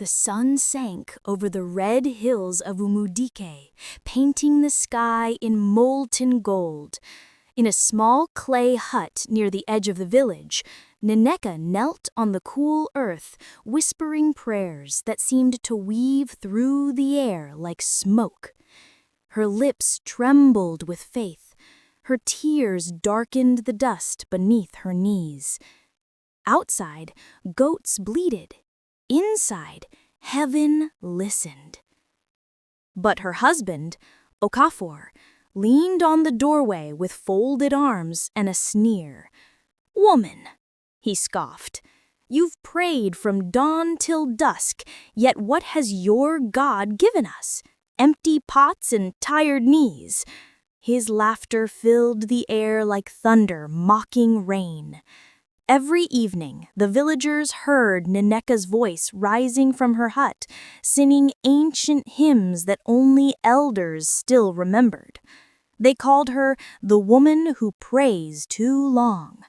The sun sank over the red hills of Umudike, painting the sky in molten gold. In a small clay hut near the edge of the village, Nneka knelt on the cool earth, whispering prayers that seemed to weave through the air like smoke. Her lips trembled with faith. Her tears darkened the dust beneath her knees. Outside, goats bleated. Inside, heaven listened. But her husband, Okafor, leaned on the doorway with folded arms and a sneer. "Woman," he scoffed, "you've prayed from dawn till dusk, yet what has your God given us? Empty pots and tired knees." His laughter filled the air like thunder mocking rain. Every evening, the villagers heard Nneka's voice rising from her hut, singing ancient hymns that only elders still remembered. They called her the woman who prays too long.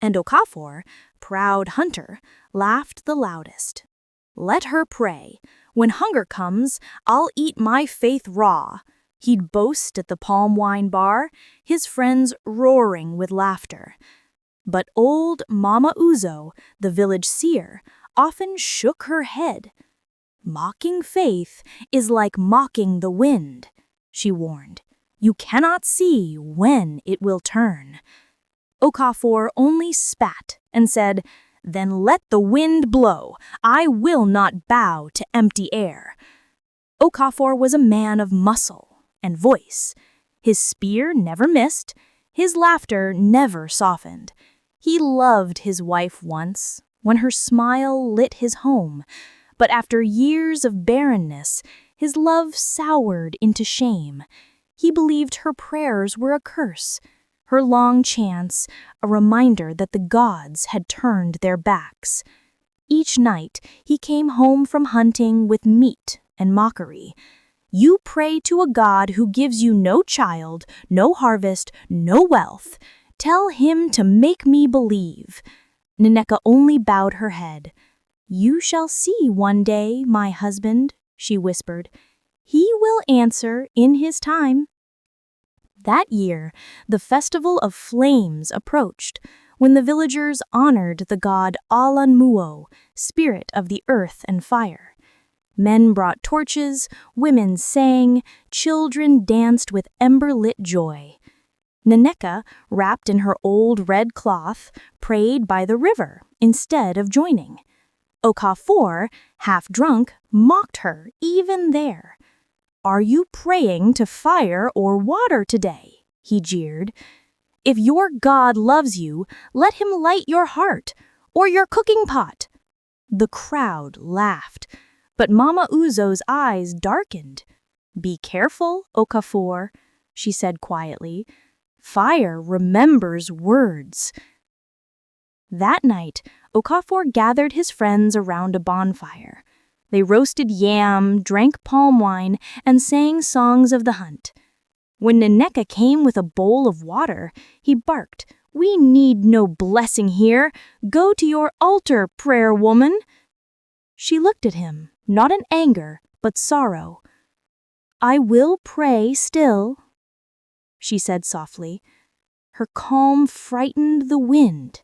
And Okafor, proud hunter, laughed the loudest. "Let her pray. When hunger comes, I'll eat my faith raw." He'd boast at the palm wine bar, his friends roaring with laughter. But old Mama Uzo, the village seer, often shook her head. "Mocking faith is like mocking the wind," she warned. "You cannot see when it will turn." Okafor only spat and said, "Then let the wind blow. I will not bow to empty air." Okafor was a man of muscle and voice. His spear never missed, his laughter never softened. He loved his wife once, when her smile lit his home, but after years of barrenness, his love soured into shame. He believed her prayers were a curse, her long chants a reminder that the gods had turned their backs. Each night, he came home from hunting with meat and mockery. "You pray to a God who gives you no child, no harvest, no wealth. Tell him to make me believe." Nneka only bowed her head. "You shall see one day, my husband," she whispered. "He will answer in his time." That year, the festival of flames approached, when the villagers honored the god Alanmuo, spirit of the earth and fire. Men brought torches, women sang, children danced with ember-lit joy. Nneka, wrapped in her old red cloth, prayed by the river instead of joining. Okafor, half drunk, mocked her even there. "Are you praying to fire or water today?" he jeered. "If your God loves you, let him light your heart or your cooking pot." The crowd laughed, but Mama Uzo's eyes darkened. "Be careful, Okafor," she said quietly. "Fire remembers words." That night, Okafor gathered his friends around a bonfire. They roasted yam, drank palm wine, and sang songs of the hunt. When Nneka came with a bowl of water, he barked, "We need no blessing here. Go to your altar, prayer woman." She looked at him, not in anger, but sorrow. "I will pray still," she said softly. Her calm frightened the wind.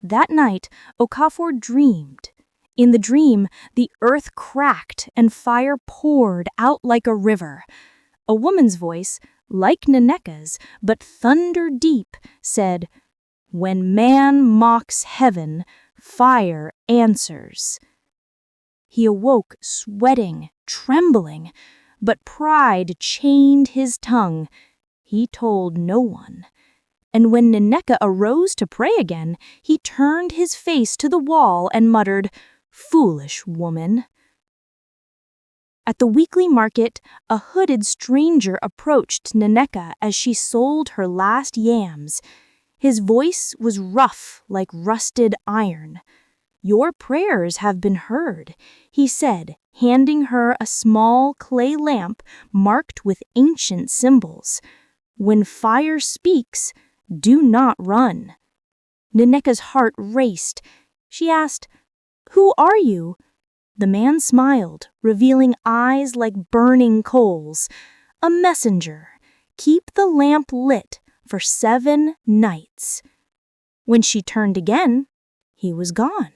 That night, Okafor dreamed. In the dream, the earth cracked and fire poured out like a river. A woman's voice, like Nneka's, but thunder deep, said, "When man mocks heaven, fire answers." He awoke sweating, trembling, but pride chained his tongue. He told no one. And when Nneka arose to pray again, he turned his face to the wall and muttered, "Foolish woman." At the weekly market, a hooded stranger approached Nneka as she sold her last yams. His voice was rough like rusted iron. "Your prayers have been heard," he said, handing her a small clay lamp marked with ancient symbols. "When fire speaks, do not run." Nneka's heart raced. She asked, "Who are you?" The man smiled, revealing eyes like burning coals. A messenger. Keep the lamp lit for 7 nights. When she turned again, he was gone.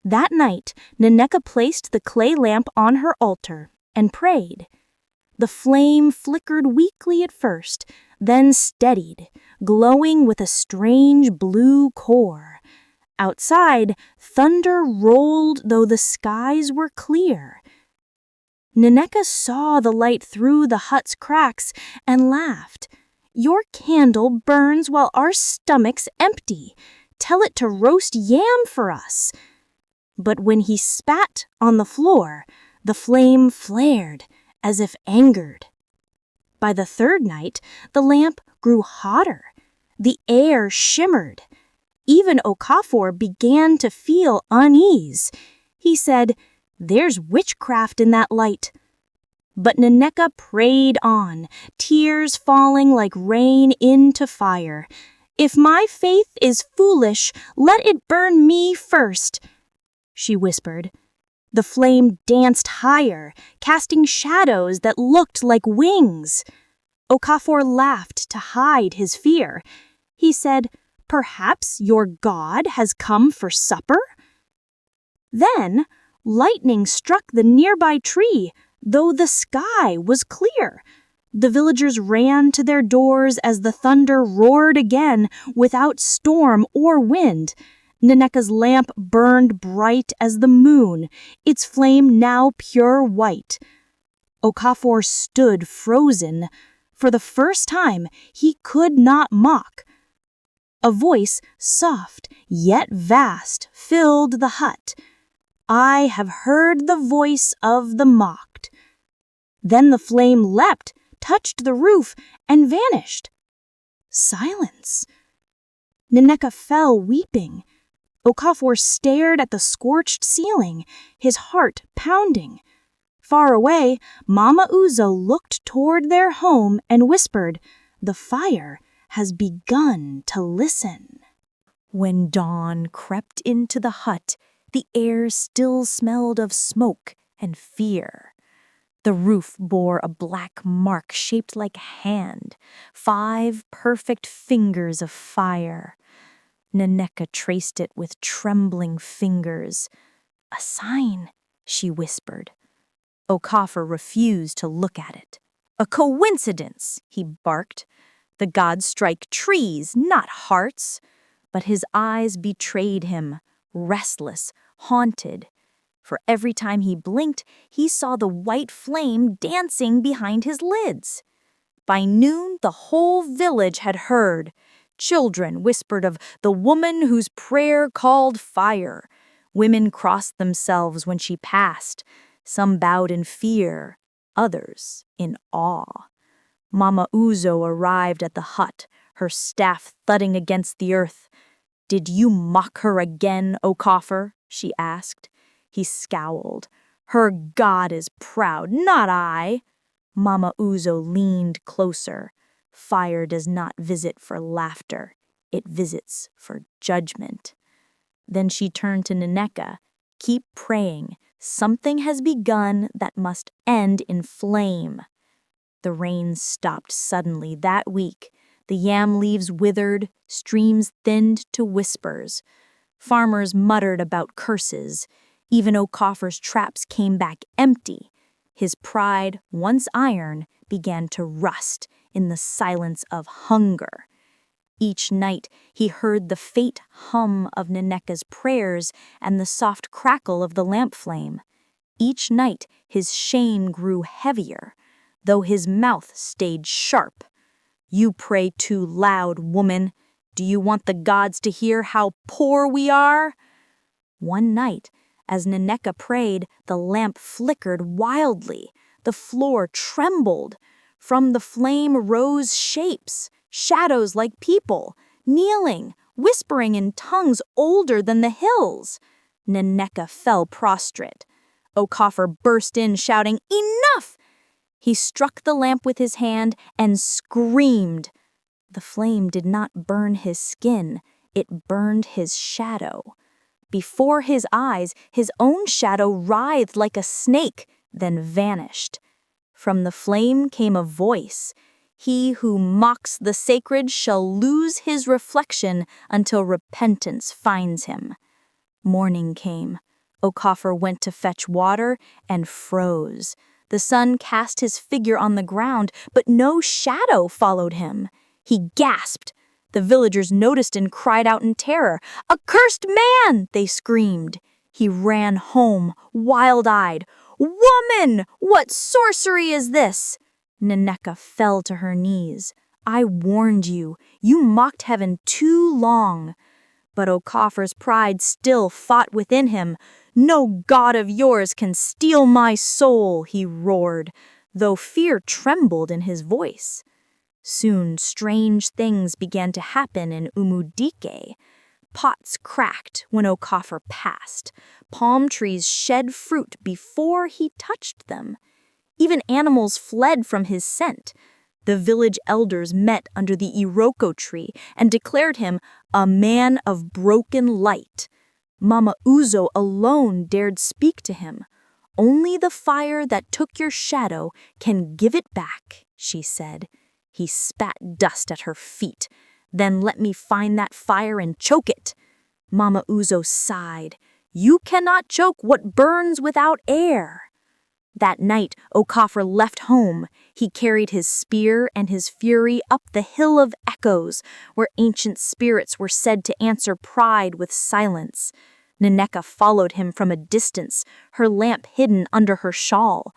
That night, Nneka placed the clay lamp on her altar and prayed. The flame flickered weakly at first, then steadied, glowing with a strange blue core. Outside, thunder rolled though the skies were clear. Nneka saw the light through the hut's cracks and laughed. "Your candle burns while our stomachs empty. Tell it to roast yam for us." But when he spat on the floor, the flame flared, as if angered. By the 3rd night, the lamp grew hotter. The air shimmered. Even Okafor began to feel unease. He said, "There's witchcraft in that light." But Nneka prayed on, tears falling like rain into fire. "If my faith is foolish, let it burn me first," she whispered. The flame danced higher, casting shadows that looked like wings. Okafor laughed to hide his fear. He said, "Perhaps your god has come for supper?" Then, lightning struck the nearby tree, though the sky was clear. The villagers ran to their doors as the thunder roared again without storm or wind. Nneka's lamp burned bright as the moon, its flame now pure white. Okafor stood frozen. For the first time, he could not mock. A voice, soft yet vast, filled the hut. "I have heard the voice of the mocked." Then the flame leapt, touched the roof, and vanished. Silence. Nneka fell weeping. Okafor stared at the scorched ceiling, his heart pounding. Far away, Mama Uzo looked toward their home and whispered, "The fire has begun to listen." When dawn crept into the hut, the air still smelled of smoke and fear. The roof bore a black mark shaped like a hand, 5 perfect fingers of fire. Nneka traced it with trembling fingers. "A sign," she whispered. Okafor refused to look at it. "A coincidence," he barked. "The gods strike trees, not hearts." But his eyes betrayed him, restless, haunted. For every time he blinked, he saw the white flame dancing behind his lids. By noon, the whole village had heard. Children whispered of the woman whose prayer called fire. Women crossed themselves when she passed. Some bowed in fear, others in awe. Mama Uzo arrived at the hut, her staff thudding against the earth. "Did you mock her again, Okafor?" she asked. He scowled. "Her god is proud, not I." Mama Uzo leaned closer. Fire does not visit for laughter. It visits for judgment. Then she turned to Nneka. "Keep praying. Something has begun that must end in flame." The rain stopped suddenly that week. The yam leaves withered, streams thinned to whispers. Farmers muttered about curses. Even Okafor's traps came back empty. His pride, once iron, began to rust in the silence of hunger. Each night he heard the faint hum of Nneka's prayers and the soft crackle of the lamp flame. Each night his shame grew heavier, though his mouth stayed sharp. "You pray too loud, woman. Do you want the gods to hear how poor we are?" One night, as Nneka prayed, the lamp flickered wildly. The floor trembled. From the flame rose shapes, shadows like people, kneeling, whispering in tongues older than the hills. Nneka fell prostrate. Okafor burst in, shouting, "Enough!" He struck the lamp with his hand and screamed. The flame did not burn his skin, it burned his shadow. Before his eyes, his own shadow writhed like a snake, then vanished. From the flame came a voice. He who mocks the sacred shall lose his reflection until repentance finds him. Morning came. Okafor went to fetch water and froze. The sun cast his figure on the ground, but no shadow followed him. He gasped. The villagers noticed and cried out in terror. "A cursed man!" they screamed. He ran home, wild-eyed. "Woman, what sorcery is this?" Nneka fell to her knees. "I warned you. You mocked heaven too long." But Okafor's pride still fought within him. "No god of yours can steal my soul," he roared, though fear trembled in his voice. Soon strange things began to happen in Umudike. Pots cracked when Okafor passed. Palm trees shed fruit before he touched them. Even animals fled from his scent. The village elders met under the iroko tree and declared him a man of broken light. Mama Uzo alone dared speak to him. "Only the fire that took your shadow can give it back," she said. He spat dust at her feet. "Then let me find that fire and choke it." Mama Uzo sighed. "You cannot choke what burns without air." That night, Okafor left home. He carried his spear and his fury up the Hill of Echoes, where ancient spirits were said to answer pride with silence. Nneka followed him from a distance, her lamp hidden under her shawl.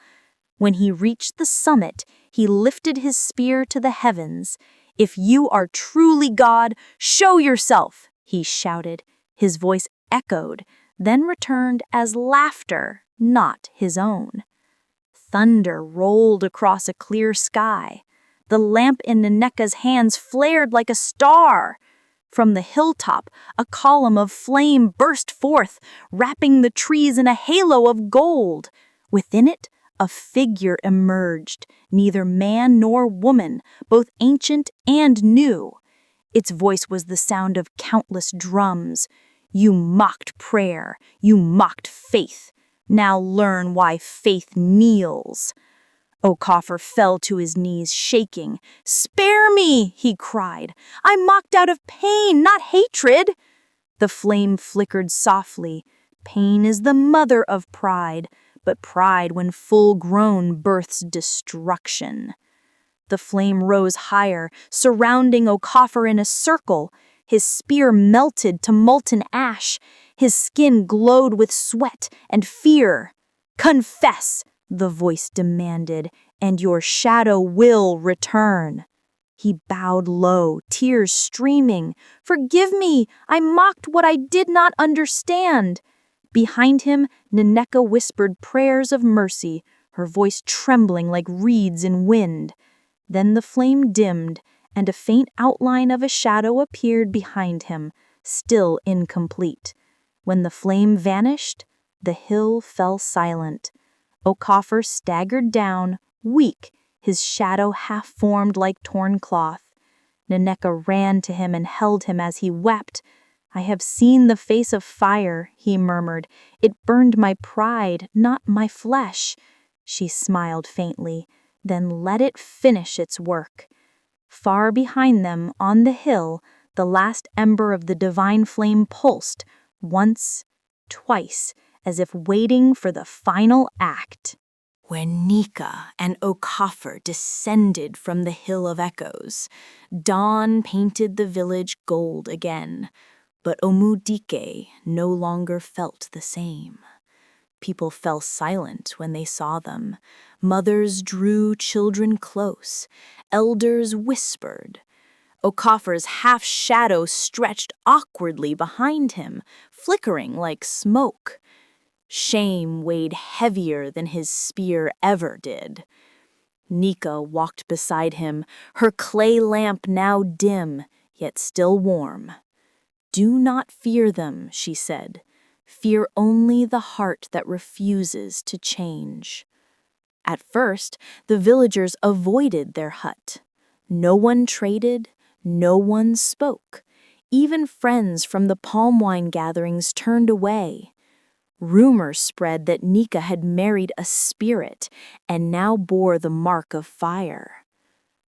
When he reached the summit, he lifted his spear to the heavens. "If you are truly God, show yourself," he shouted. His voice echoed, then returned as laughter, not his own. Thunder rolled across a clear sky. The lamp in Nneka's hands flared like a star. From the hilltop, a column of flame burst forth, wrapping the trees in a halo of gold. Within it, a figure emerged, neither man nor woman, both ancient and new. Its voice was the sound of countless drums. "You mocked prayer, you mocked faith. Now learn why faith kneels." Okafor fell to his knees, shaking. "Spare me," he cried. "I mocked out of pain, not hatred." The flame flickered softly. Pain is the mother of pride, but pride when full grown births destruction. The flame rose higher, surrounding Okafor in a circle. His spear melted to molten ash. His skin glowed with sweat and fear. "Confess," the voice demanded, "and your shadow will return." He bowed low, tears streaming. "Forgive me, I mocked what I did not understand." Behind him, Nneka whispered prayers of mercy, her voice trembling like reeds in wind. Then the flame dimmed, and a faint outline of a shadow appeared behind him, still incomplete. When the flame vanished, the hill fell silent. Okafor staggered down, weak, his shadow half-formed like torn cloth. Nneka ran to him and held him as he wept. "I have seen the face of fire," he murmured. "It burned my pride, not my flesh." She smiled faintly. "Then let it finish its work." Far behind them, on the hill, the last ember of the divine flame pulsed, once, twice, as if waiting for the final act. When Nneka and Okafor descended from the Hill of Echoes, dawn painted the village gold again, but Umudike no longer felt the same. People fell silent when they saw them. Mothers drew children close. Elders whispered. Okafor's half-shadow stretched awkwardly behind him, flickering like smoke. Shame weighed heavier than his spear ever did. Nneka walked beside him, her clay lamp now dim, yet still warm. "Do not fear them," she said. "Fear only the heart that refuses to change." At first, the villagers avoided their hut. No one traded, no one spoke. Even friends from the palm wine gatherings turned away. Rumors spread that Nneka had married a spirit and now bore the mark of fire.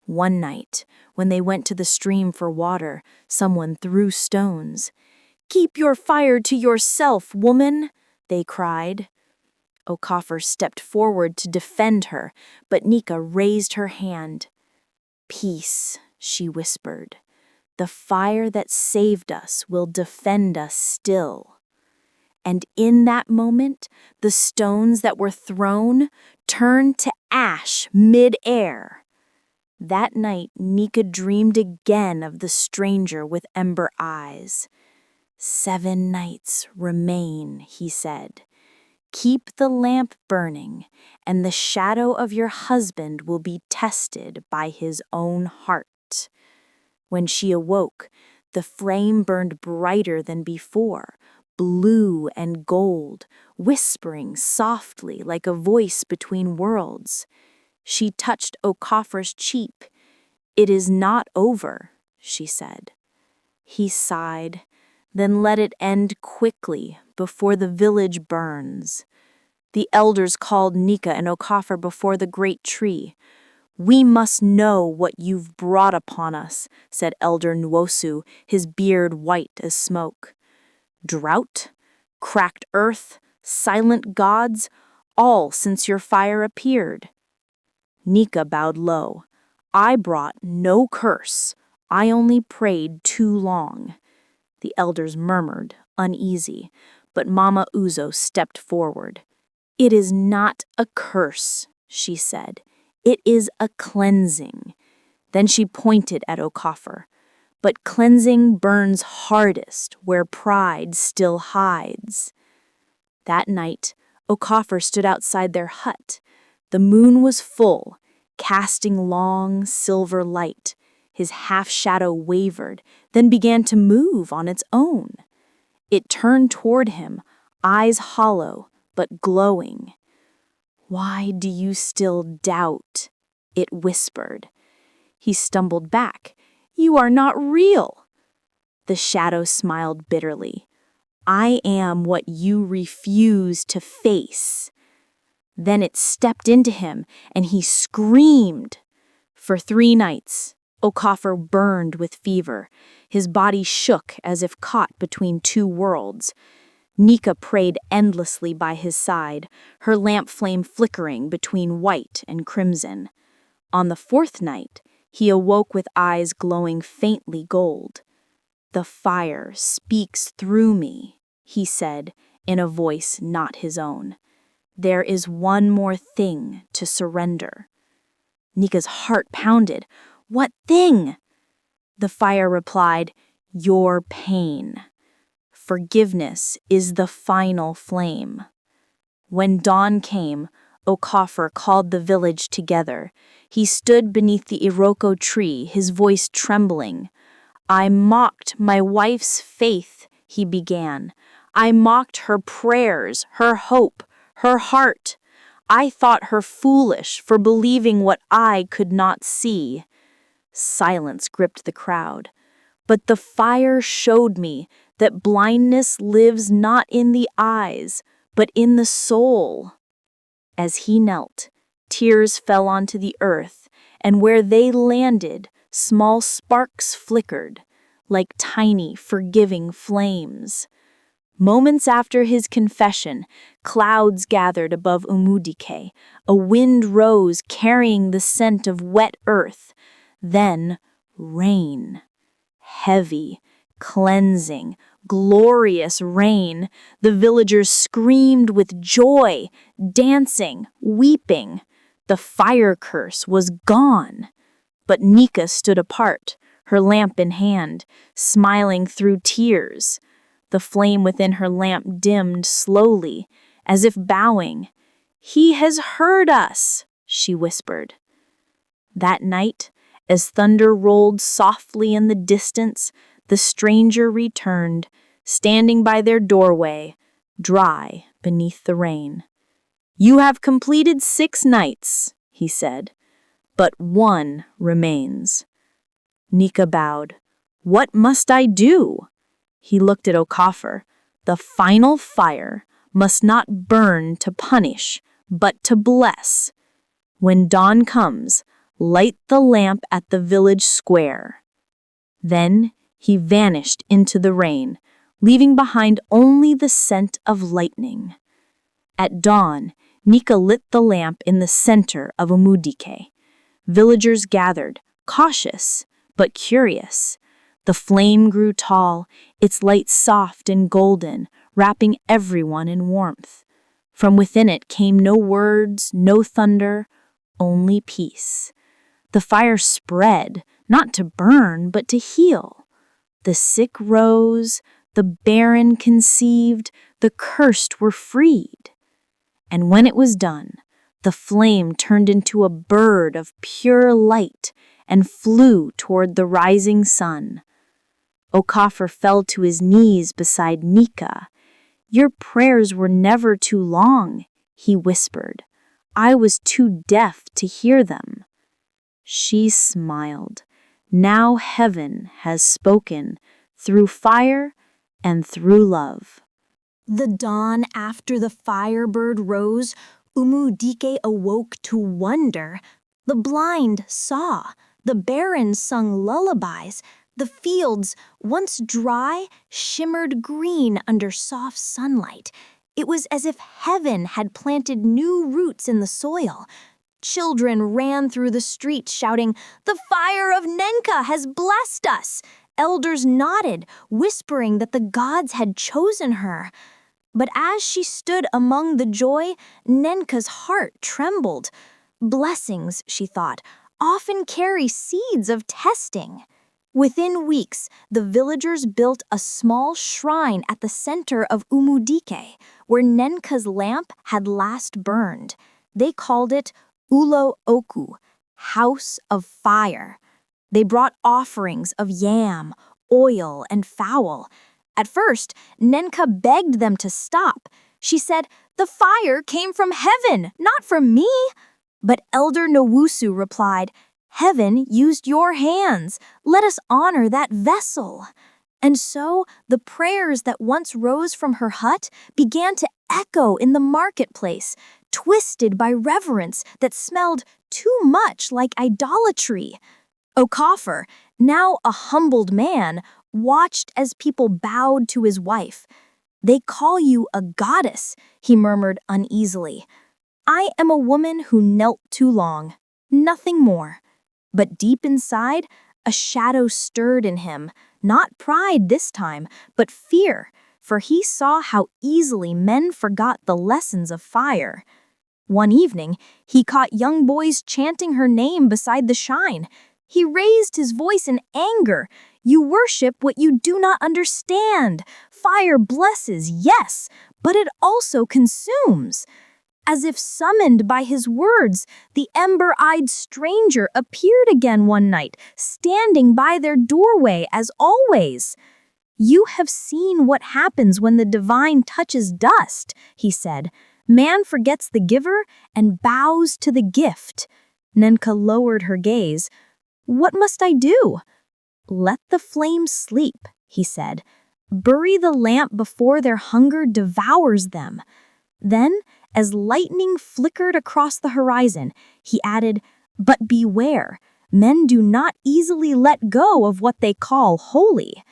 One night, when they went to the stream for water, someone threw stones. "Keep your fire to yourself, woman!" they cried. Okafor stepped forward to defend her, but Nneka raised her hand. "Peace," she whispered. "The fire that saved us will defend us still." And in that moment, the stones that were thrown turned to ash mid-air. That night, Nneka dreamed again of the stranger with ember eyes. "7 nights remain," he said. "Keep the lamp burning, and the shadow of your husband will be tested by his own heart." When she awoke, the flame burned brighter than before, blue and gold, whispering softly like a voice between worlds. She touched Okafor's cheek. "It is not over," she said. He sighed. "Then let it end quickly, before the village burns." The elders called Nneka and Okafor before the great tree. "We must know what you've brought upon us," said Elder Nwosu, his beard white as smoke. "Drought, cracked earth, silent gods, all since your fire appeared." Nneka bowed low. "I brought no curse. I only prayed too long." The elders murmured, uneasy, but Mama Uzo stepped forward. "It is not a curse," she said. "It is a cleansing." Then she pointed at Okafor. "But cleansing burns hardest where pride still hides." That night, Okafor stood outside their hut. The moon was full, casting long, silver light. His half-shadow wavered, then began to move on its own. It turned toward him, eyes hollow but glowing. "Why do you still doubt?" it whispered. He stumbled back. "You are not real." The shadow smiled bitterly. "I am what you refuse to face." Then it stepped into him, and he screamed. For 3 nights, Okafor burned with fever. His body shook as if caught between 2 worlds. Nneka prayed endlessly by his side, her lamp flame flickering between white and crimson. On the 4th night, he awoke with eyes glowing faintly gold. "The fire speaks through me," he said, in a voice not his own. "There is one more thing to surrender." Nika's heart pounded. "What thing?" The fire replied, "Your pain. Forgiveness is the final flame." When dawn came, Okafor called the village together. He stood beneath the Iroko tree, his voice trembling. "I mocked my wife's faith," he began. "I mocked her prayers, her hope, her heart. I thought her foolish for believing what I could not see." Silence gripped the crowd. But the fire showed me that blindness lives not in the eyes, but in the soul. As he knelt, tears fell onto the earth, and where they landed, small sparks flickered, like tiny, forgiving flames. Moments after his confession, clouds gathered above Umudike. A wind rose carrying the scent of wet earth. Then rain. Heavy, cleansing, glorious rain. The villagers screamed with joy, dancing, weeping. The fire curse was gone. But Nneka stood apart, her lamp in hand, smiling through tears. The flame within her lamp dimmed slowly, as if bowing. "He has heard us," she whispered. That night, as thunder rolled softly in the distance, the stranger returned, standing by their doorway, dry beneath the rain. "You have completed 6 nights," he said, "but 1 remains." Nneka bowed. What must I do?" He looked at Okafor. "The final fire must not burn to punish, but to bless. When dawn comes, light the lamp at the village square." Then he vanished into the rain, leaving behind only the scent of lightning. At dawn, Nneka lit the lamp in the center of Umudike. Villagers gathered, cautious but curious. The flame grew tall, its light soft and golden, wrapping everyone in warmth. From within it came no words, no thunder, only peace. The fire spread, not to burn, but to heal. The sick rose, the barren conceived, the cursed were freed. And when it was done, the flame turned into a bird of pure light and flew toward the rising sun. Okafor fell to his knees beside Nneka. "Your prayers were never too long," he whispered. "I was too deaf to hear them." She smiled. Now heaven has spoken through fire and through love. The dawn after the firebird rose, Umudike awoke to wonder. The blind saw, the barren sung lullabies, the fields, once dry, shimmered green under soft sunlight. It was as if heaven had planted new roots in the soil. Children ran through the streets shouting, "The fire of Nneka has blessed us!" Elders nodded, whispering that the gods had chosen her. But as she stood among the joy, Nneka's heart trembled. Blessings, she thought, often carry seeds of testing. Within weeks, the villagers built a small shrine at the center of Umudike, where Nneka's lamp had last burned. They called it Ulo Oku, House of Fire. They brought offerings of yam, oil, and fowl. At first, Nneka begged them to stop. She said, "The fire came from heaven, not from me." But Elder Nowusu replied, "Heaven used your hands. Let us honor that vessel." And so the prayers that once rose from her hut began to echo in the marketplace, twisted by reverence that smelled too much like idolatry. Okafor, now a humbled man, watched as people bowed to his wife. "They call you a goddess," he murmured uneasily. "I am a woman who knelt too long, nothing more." But deep inside, a shadow stirred in him, not pride this time, but fear, for he saw how easily men forgot the lessons of fire. One evening, he caught young boys chanting her name beside the shrine. He raised his voice in anger. "You worship what you do not understand. Fire blesses, yes, but it also consumes." As if summoned by his words, the ember-eyed stranger appeared again one night, standing by their doorway as always. "You have seen what happens when the divine touches dust," he said. "Man forgets the giver and bows to the gift." Nneka lowered her gaze. "What must I do?" "Let the flames sleep," he said. "Bury the lamp before their hunger devours them." Then, as lightning flickered across the horizon, he added, "But beware, men do not easily let go of what they call holy."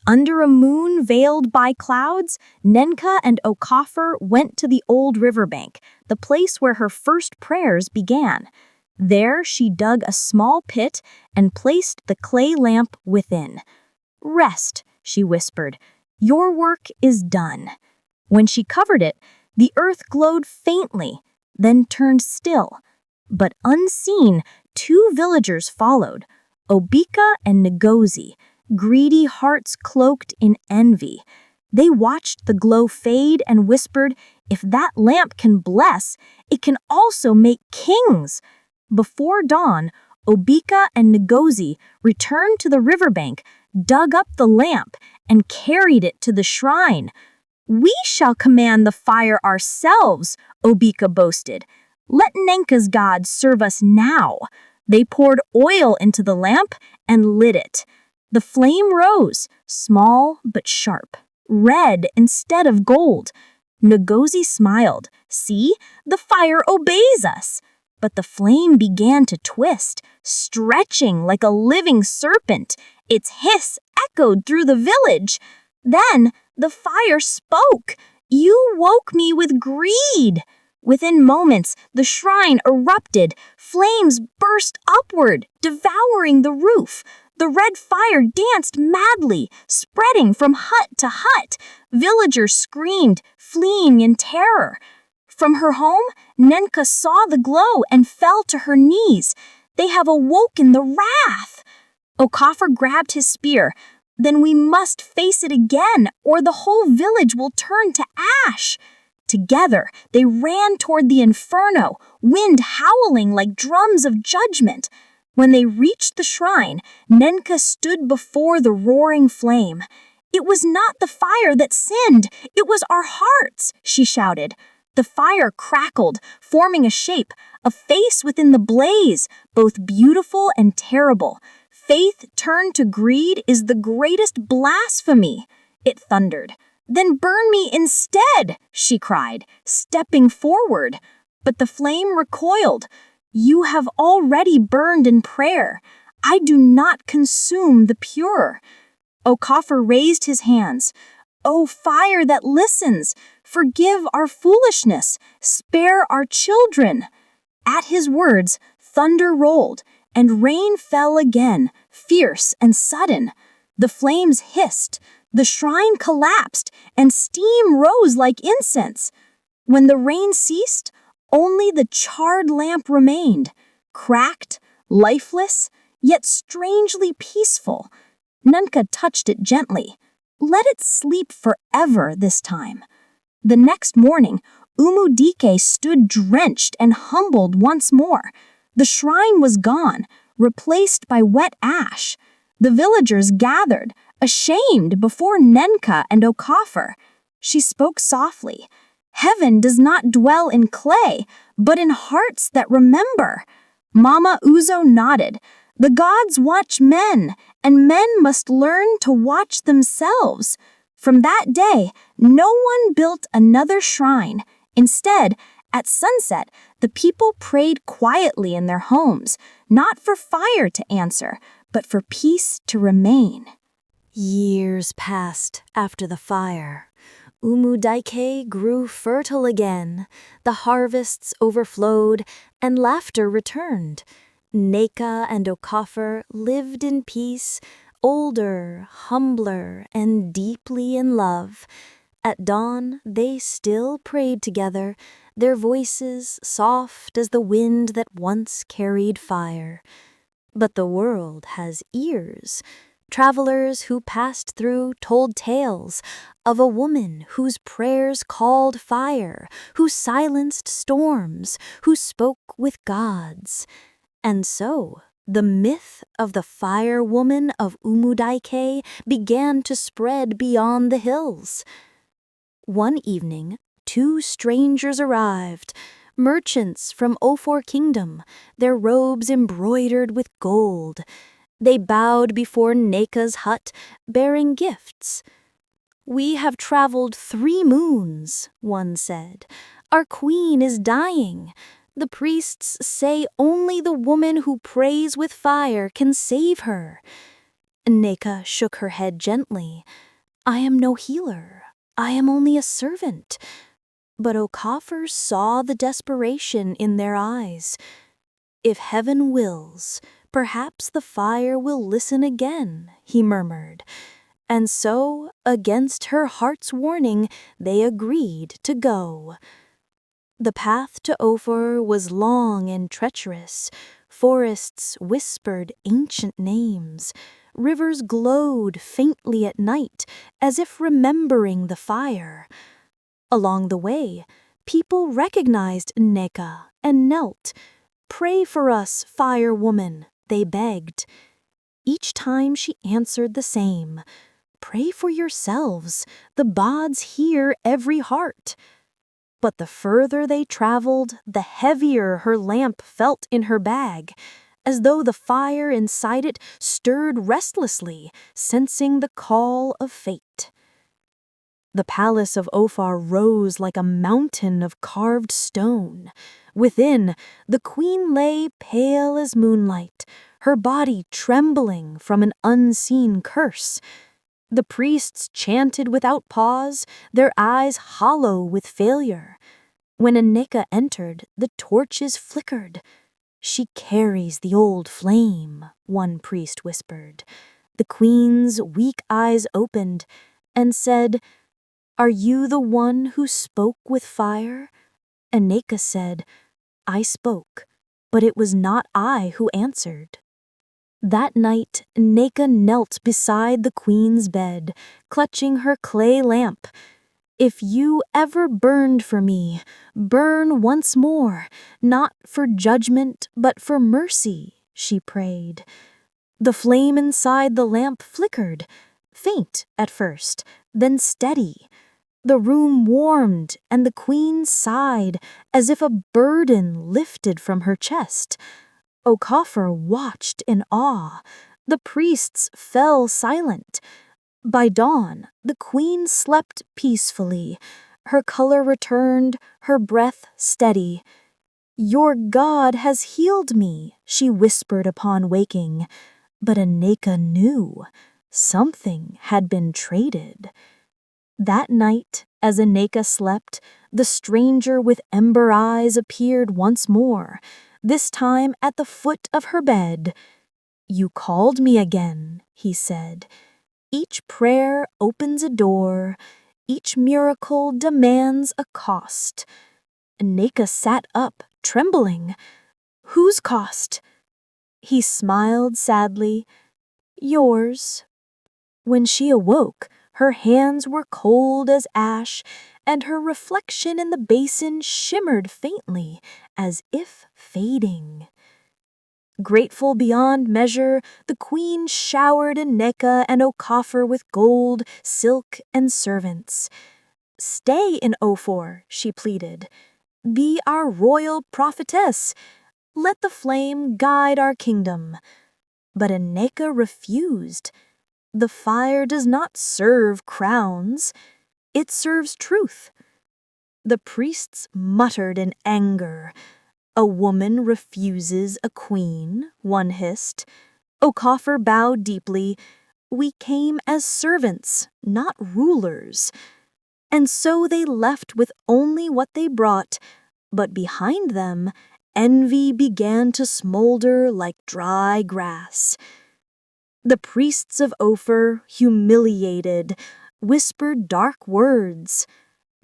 Under a moon veiled by clouds, Nneka and Okafor went to the old riverbank, the place where her first prayers began. There she dug a small pit and placed the clay lamp within. "Rest," she whispered. "Your work is done." When she covered it, the earth glowed faintly, then turned still. But unseen, two villagers followed, Obika and Ngozi, greedy hearts cloaked in envy. They watched the glow fade and whispered, "If that lamp can bless, it can also make kings." Before dawn, Obika and Ngozi returned to the riverbank, dug up the lamp, and carried it to the shrine. "We shall command the fire ourselves," Obika boasted. "Let Nneka's god serve us now." They poured oil into the lamp and lit it. The flame rose, small but sharp, red instead of gold. Ngozi smiled. See, the fire obeys us. But the flame began to twist, stretching like a living serpent. Its hiss echoed through the village. Then the fire spoke. You woke me with greed. Within moments, the shrine erupted. Flames burst upward, devouring the roof. The red fire danced madly, spreading from hut to hut. Villagers screamed, fleeing in terror. From her home, Nneka saw the glow and fell to her knees. They have awoken the wrath. Okafor grabbed his spear. Then we must face it again, or the whole village will turn to ash. Together, they ran toward the inferno, wind howling like drums of judgment. When they reached the shrine, Nneka stood before the roaring flame. It was not the fire that sinned, it was our hearts, she shouted. The fire crackled, forming a shape, a face within the blaze, both beautiful and terrible. Faith turned to greed is the greatest blasphemy, it thundered. Then burn me instead, she cried, stepping forward. But the flame recoiled. You have already burned in prayer. I do not consume the pure. Okafor raised his hands. O fire that listens, forgive our foolishness, spare our children. At his words, thunder rolled, and rain fell again, fierce and sudden. The flames hissed, the shrine collapsed, and steam rose like incense. When the rain ceased, only the charred lamp remained, cracked, lifeless, yet strangely peaceful. Nneka touched it gently. Let it sleep forever this time. The next morning, Umudike stood drenched and humbled once more. The shrine was gone, replaced by wet ash. The villagers gathered, ashamed before Nneka and Okafor. She spoke softly. Heaven does not dwell in clay, but in hearts that remember. Mama Uzo nodded. The gods watch men, and men must learn to watch themselves. From that day, no one built another shrine. Instead, at sunset, the people prayed quietly in their homes, not for fire to answer, but for peace to remain. Years passed after the fire. Umudike grew fertile again, the harvests overflowed, and laughter returned. Nneka and Okafor lived in peace, older, humbler, and deeply in love. At dawn, they still prayed together, their voices soft as the wind that once carried fire. But the world has ears. Travelers who passed through told tales of a woman whose prayers called fire, who silenced storms, who spoke with gods. And so, the myth of the fire woman of Umudike began to spread beyond the hills. One evening, two strangers arrived, merchants from Okafor Kingdom, their robes embroidered with gold. They bowed before Nneka's hut, bearing gifts. We have traveled 3 moons, one said. Our queen is dying. The priests say only the woman who prays with fire can save her. Nneka shook her head gently. I am no healer. I am only a servant. But Okafor saw the desperation in their eyes. If heaven wills, perhaps the fire will listen again, he murmured. And so, against her heart's warning, they agreed to go. The path to Okafor was long and treacherous. Forests whispered ancient names. Rivers glowed faintly at night, as if remembering the fire. Along the way, people recognized Nneka and knelt. Pray for us, fire woman, they begged. Each time she answered the same. Pray for yourselves, the bods hear every heart. But the further they traveled, the heavier her lamp felt in her bag. as though the fire inside it stirred restlessly, sensing the call of fate. The palace of Okafor rose like a mountain of carved stone. Within, the queen lay pale as moonlight, her body trembling from an unseen curse. The priests chanted without pause, their eyes hollow with failure. When Nneka entered, the torches flickered. "She carries the old flame," one priest whispered. The queen's weak eyes opened and said, "Are you the one who spoke with fire?" Nneka said, "I spoke, but it was not I who answered." That night, Nneka knelt beside the queen's bed, clutching her clay lamp. "If you ever burned for me, burn once more, not for judgment, but for mercy," she prayed. The flame inside the lamp flickered, faint at first, then steady. The room warmed, and the queen sighed, as if a burden lifted from her chest. Okafor watched in awe. The priests fell silent. By dawn, the queen slept peacefully. Her color returned, her breath steady. "Your God has healed me," she whispered upon waking. But Nneka knew something had been traded. That night, as Nneka slept, the stranger with ember eyes appeared once more, this time at the foot of her bed. "You called me again," he said. "Each prayer opens a door, each miracle demands a cost." Nneka sat up, trembling. "Whose cost?" He smiled sadly. "Yours." When she awoke, her hands were cold as ash, and her reflection in the basin shimmered faintly, as if fading. Grateful beyond measure, the queen showered Nneka and Okafor with gold, silk, and servants. "Stay in Okafor," she pleaded. "Be our royal prophetess. Let the flame guide our kingdom." But Nneka refused. The fire does not serve crowns. It serves truth. The priests muttered in anger. "A woman refuses a queen," one hissed. Okafor bowed deeply. "We came as servants, not rulers." And so they left with only what they brought, but behind them, envy began to smolder like dry grass. The priests of Okafor, humiliated, whispered dark words.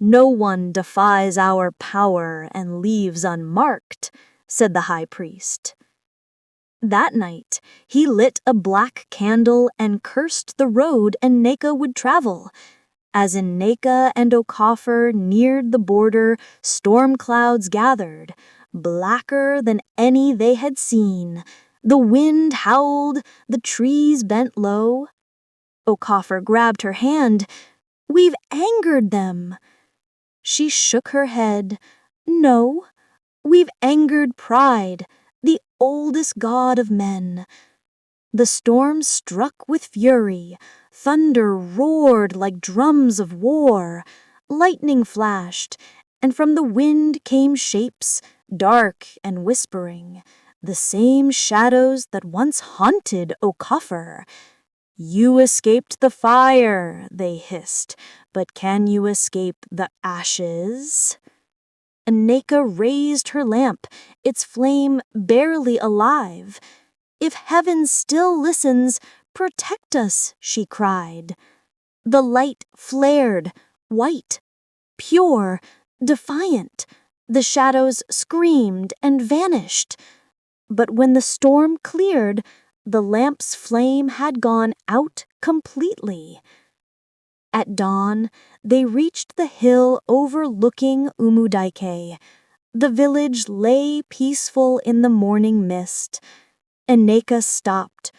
"No one defies our power and leaves unmarked," said the high priest. That night, he lit a black candle and cursed the road Nneka would travel. As Nneka and Okafor neared the border, storm clouds gathered, blacker than any they had seen. The wind howled, the trees bent low. Okafor grabbed her hand. "We've angered them." She shook her head. "No, we've angered pride, the oldest god of men." The storm struck with fury. Thunder roared like drums of war. Lightning flashed, and from the wind came shapes, dark and whispering, the same shadows that once haunted Okafor. "You escaped the fire," they hissed, "but can you escape the ashes?" Nneka raised her lamp, its flame barely alive. "If heaven still listens, protect us," she cried. The light flared, white, pure, defiant. The shadows screamed and vanished. But when the storm cleared, the lamp's flame had gone out completely. At dawn, they reached the hill overlooking Umudike. The village lay peaceful in the morning mist. Nneka stopped,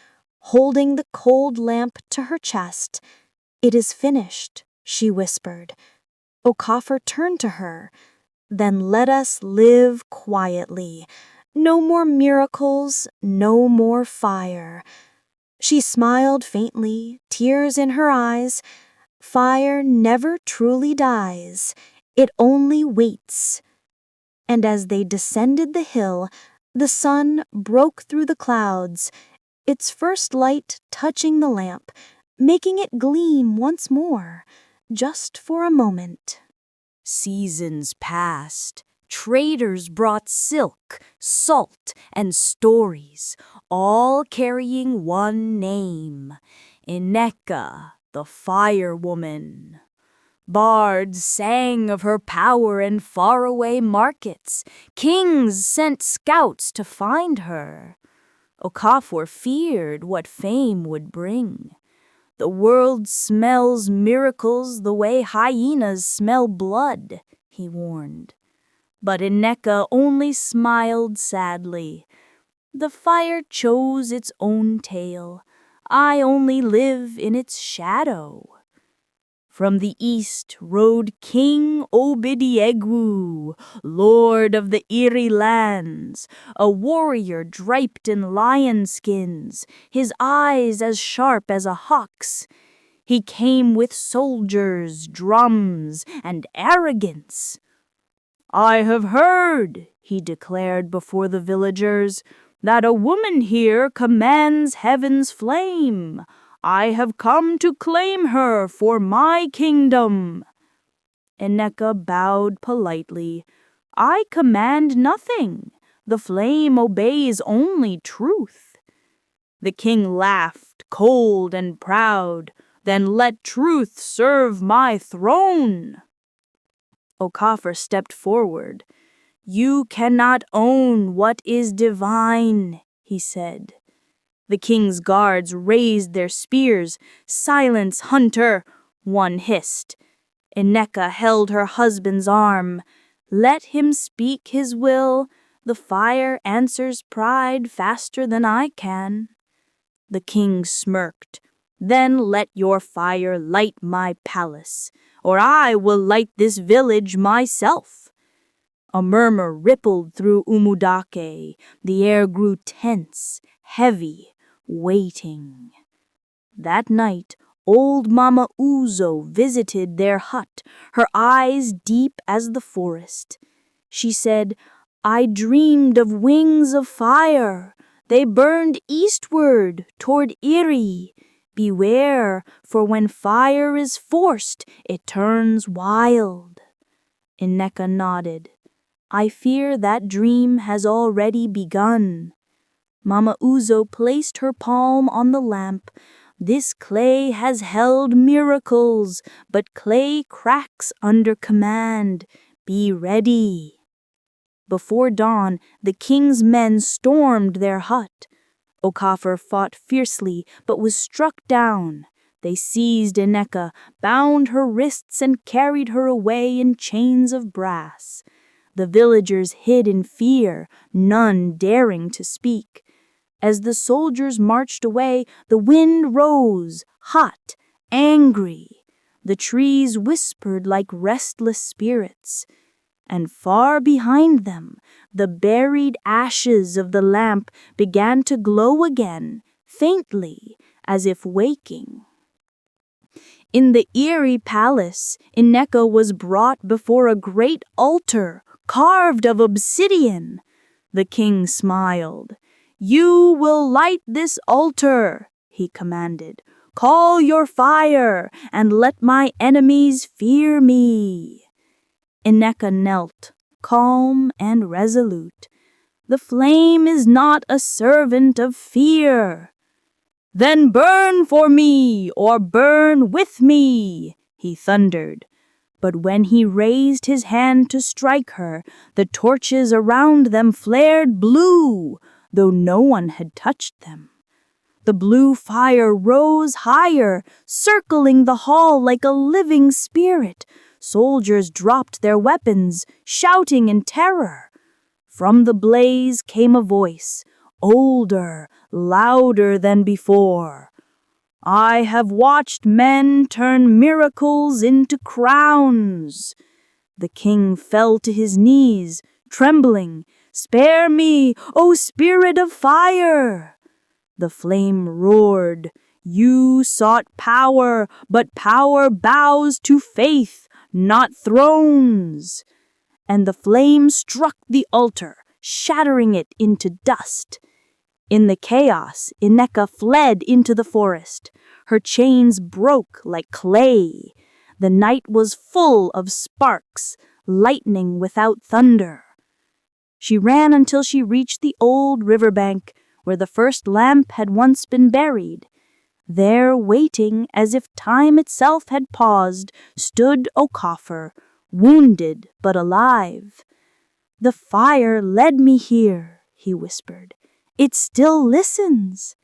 holding the cold lamp to her chest. "It is finished," she whispered. Okafor turned to her. "Then let us live quietly. No more miracles, no more fire. She smiled faintly, tears in her eyes. Fire never truly dies, it only waits. And as they descended the hill, the sun broke through the clouds, its first light touching the lamp, making it gleam once more, just for a moment. Seasons passed. Traders brought silk, salt, and stories, all carrying one name, Nneka, the Fire Woman. Bards sang of her power in faraway markets. Kings sent scouts to find her. Okafor feared what fame would bring. The world smells miracles the way hyenas smell blood, he warned. But Nneka only smiled sadly. The fire chose its own tale. I only live in its shadow. From the east rode King Obidiegwu, lord of the Erie lands, a warrior draped in lion skins, his eyes as sharp as a hawk's. He came with soldiers, drums, and arrogance. "I have heard," he declared before the villagers, "that a woman here commands heaven's flame. I have come to claim her for my kingdom." Nneka bowed politely. "I command nothing. The flame obeys only truth." The king laughed, cold and proud. "Then let truth serve my throne." Okafor stepped forward. "You cannot own what is divine," he said. The king's guards raised their spears. "Silence, hunter," one hissed. Nneka held her husband's arm. "Let him speak his will. The fire answers pride faster than I can." The king smirked. "Then let your fire light my palace, or I will light this village myself." A murmur rippled through Umudike. The air grew tense, heavy, waiting. That night, old Mama Uzo visited their hut, her eyes deep as the forest. She said, "I dreamed of wings of fire. They burned eastward toward Erie. Beware, for when fire is forced, it turns wild." Nneka nodded. "I fear that dream has already begun." Mama Uzo placed her palm on the lamp. "This clay has held miracles, but clay cracks under command. Be ready." Before dawn, the king's men stormed their hut. Okafor fought fiercely, but was struck down. They seized Nneka, bound her wrists, and carried her away in chains of brass. The villagers hid in fear, none daring to speak. As the soldiers marched away, the wind rose, hot, angry. The trees whispered like restless spirits. And far behind them, the buried ashes of the lamp began to glow again, faintly, as if waking. In the eerie palace, Nneka was brought before a great altar, carved of obsidian. The king smiled. "You will light this altar," he commanded. "Call your fire, and let my enemies fear me." Nneka knelt, calm and resolute. "The flame is not a servant of fear." "Then burn for me, or burn with me," he thundered. But when he raised his hand to strike her, the torches around them flared blue, though no one had touched them. The blue fire rose higher, circling the hall like a living spirit. Soldiers dropped their weapons, shouting in terror. From the blaze came a voice, older, louder than before. "I have watched men turn miracles into crowns." The king fell to his knees, trembling. "Spare me, O spirit of fire!" The flame roared. "You sought power, but power bows to faith, not thrones." And the flame struck the altar, shattering it into dust. In the chaos, Nneka fled into the forest. Her chains broke like clay. The night was full of sparks, lightning without thunder. She ran until she reached the old riverbank where the first lamp had once been buried. There, waiting as if time itself had paused, stood Okafor, wounded but alive. "The fire led me here," he whispered. "It still listens."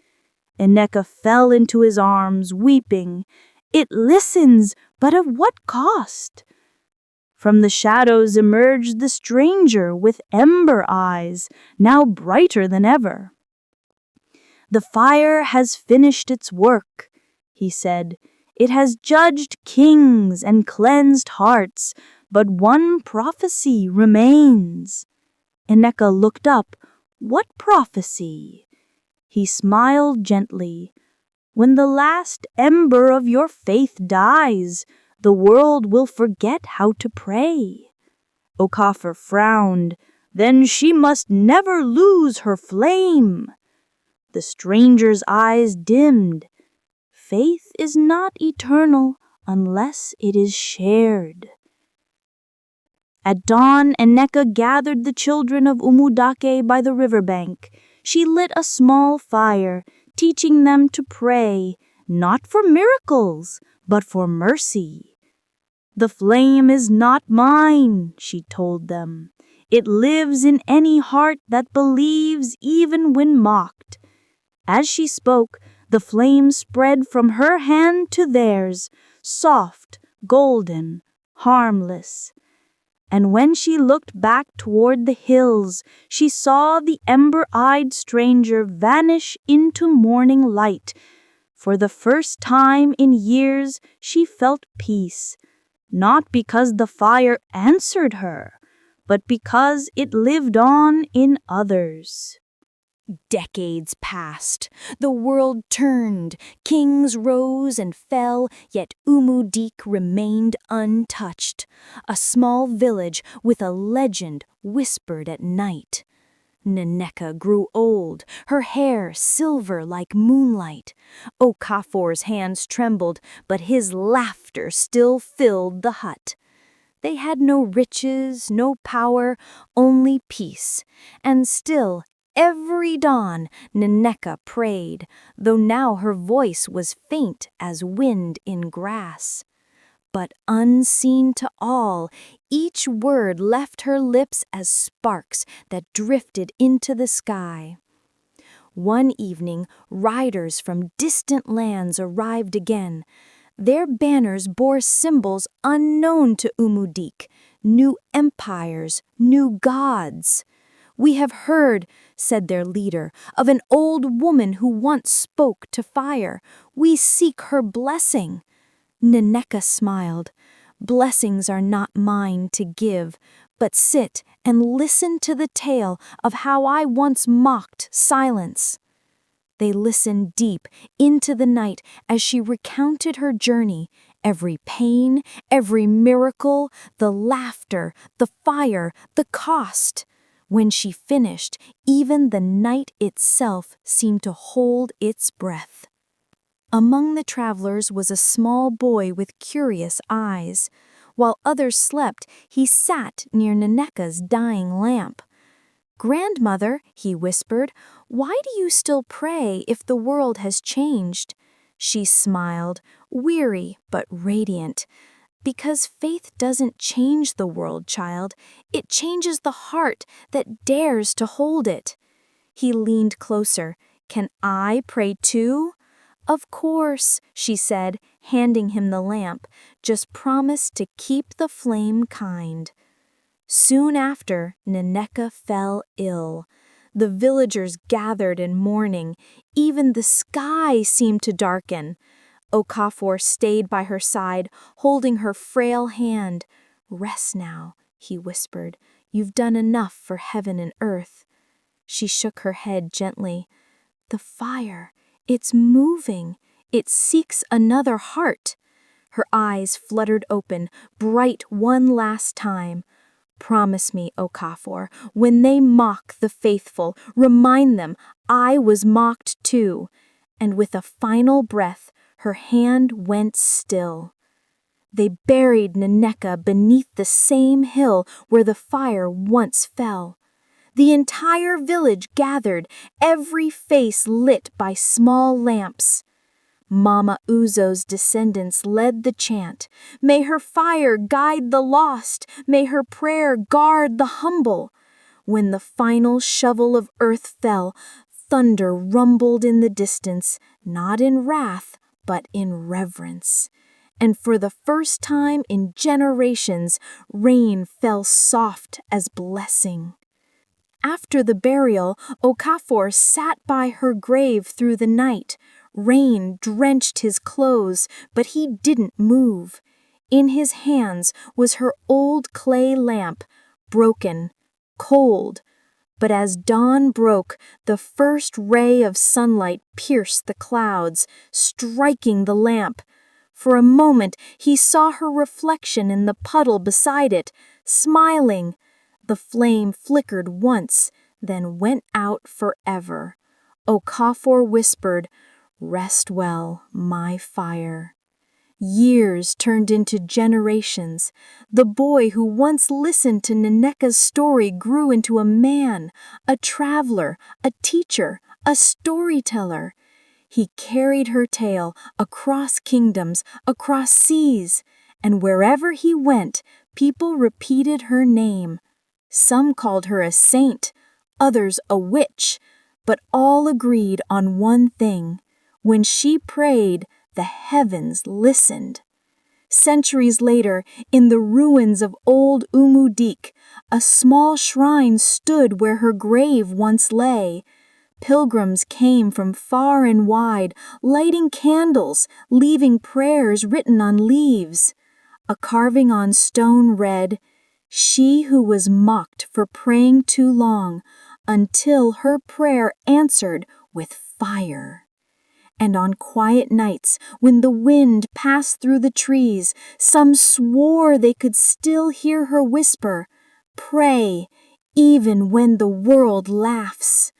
Nneka fell into his arms, weeping. "It listens, but at what cost?" From the shadows emerged the stranger with ember eyes, now brighter than ever. "The fire has finished its work," he said. "It has judged kings and cleansed hearts, but one prophecy remains." Nneka looked up. "What prophecy?" He smiled gently. "When the last ember of your faith dies, the world will forget how to pray." Okafor frowned. "Then she must never lose her flame." The stranger's eyes dimmed. "Faith is not eternal unless it is shared." At dawn, Nneka gathered the children of Umudike by the riverbank. She lit a small fire, teaching them to pray, not for miracles, but for mercy. "The flame is not mine," she told them. "It lives in any heart that believes even when mocked." As she spoke, the flame spread from her hand to theirs, soft, golden, harmless. And when she looked back toward the hills, she saw the ember-eyed stranger vanish into morning light. For the first time in years, she felt peace, not because the fire answered her, but because it lived on in others. Decades passed, the world turned, kings rose and fell, yet Umudike remained untouched, a small village with a legend whispered at night. Nneka grew old, her hair silver like moonlight. Okafor's hands trembled, but his laughter still filled the hut. They had no riches, no power, only peace, and still every dawn, Nneka prayed, though now her voice was faint as wind in grass. But unseen to all, each word left her lips as sparks that drifted into the sky. One evening, riders from distant lands arrived again. Their banners bore symbols unknown to Umudike, new empires, new gods. "We have heard," said their leader, "of an old woman who once spoke to fire. We seek her blessing." Nneka smiled. "Blessings are not mine to give, but sit and listen to the tale of how I once mocked silence." They listened deep into the night as she recounted her journey, every pain, every miracle, the laughter, the fire, the cost. When she finished, even the night itself seemed to hold its breath. Among the travelers was a small boy with curious eyes. While others slept, he sat near Nneka's dying lamp. "Grandmother," he whispered, "why do you still pray if the world has changed?" She smiled, weary but radiant. "Because faith doesn't change the world, child. It changes the heart that dares to hold it." He leaned closer. "Can I pray too?" "Of course," she said, handing him the lamp. "Just promise to keep the flame kind." Soon after, Nneka fell ill. The villagers gathered in mourning. Even the sky seemed to darken. Okafor stayed by her side, holding her frail hand. "Rest now," he whispered. You've done enough for heaven and earth." She shook her head gently. "The fire, it's moving. It seeks another heart." Her eyes fluttered open, bright one last time. "Promise me, Okafor, when they mock the faithful, remind them I was mocked too." And with a final breath, her hand went still. They buried Nneka beneath the same hill where the fire once fell. The entire village gathered, every face lit by small lamps. Mama Uzo's descendants led the chant, "May her fire guide the lost, may her prayer guard the humble." When the final shovel of earth fell, thunder rumbled in the distance, not in wrath, but in reverence. And for the first time in generations, rain fell soft as blessing. After the burial, Okafor sat by her grave through the night. Rain drenched his clothes, but he didn't move. In his hands was her old clay lamp, broken, cold. But as dawn broke, the first ray of sunlight pierced the clouds, striking the lamp. For a moment he saw her reflection in the puddle beside it, smiling. The flame flickered once, then went out forever. Okafor whispered, "Rest well, my fire." Years turned into generations. The boy who once listened to Nneka's story grew into a man, a traveler, a teacher, a storyteller. He carried her tale across kingdoms, across seas, and wherever he went, people repeated her name. Some called her a saint, others a witch, but all agreed on one thing. When she prayed, the heavens listened. Centuries later, in the ruins of old Umudike, a small shrine stood where her grave once lay. Pilgrims came from far and wide, lighting candles, leaving prayers written on leaves. A carving on stone read, "She who was mocked for praying too long, until her prayer answered with fire." And on quiet nights, when the wind passed through the trees, some swore they could still hear her whisper, "Pray, even when the world laughs."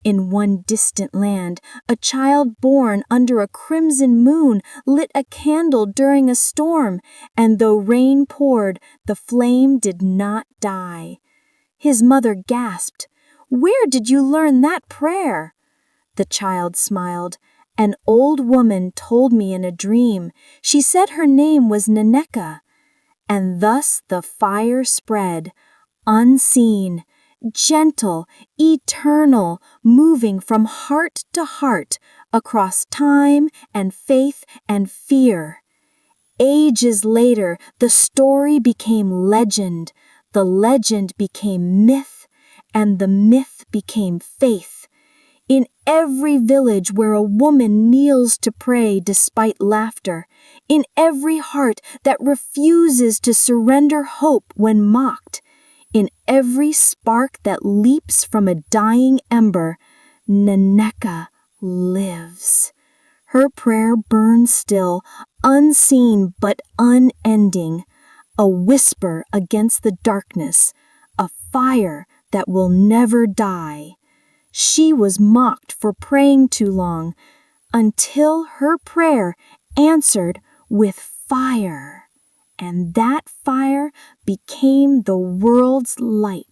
In one distant land, a child born under a crimson moon lit a candle during a storm, and though rain poured, the flame did not die. His mother gasped, "Where did you learn that prayer?" The child smiled. "An old woman told me in a dream. She said her name was Nneka." And thus the fire spread, unseen, gentle, eternal, moving from heart to heart, across time and faith and fear. Ages later, the story became legend, the legend became myth, and the myth became faith. In every village where a woman kneels to pray despite laughter, in every heart that refuses to surrender hope when mocked, in every spark that leaps from a dying ember, Nneka lives. Her prayer burns still, unseen but unending, a whisper against the darkness, a fire that will never die. She was mocked for praying too long, until her prayer answered with fire, and that fire became the world's light.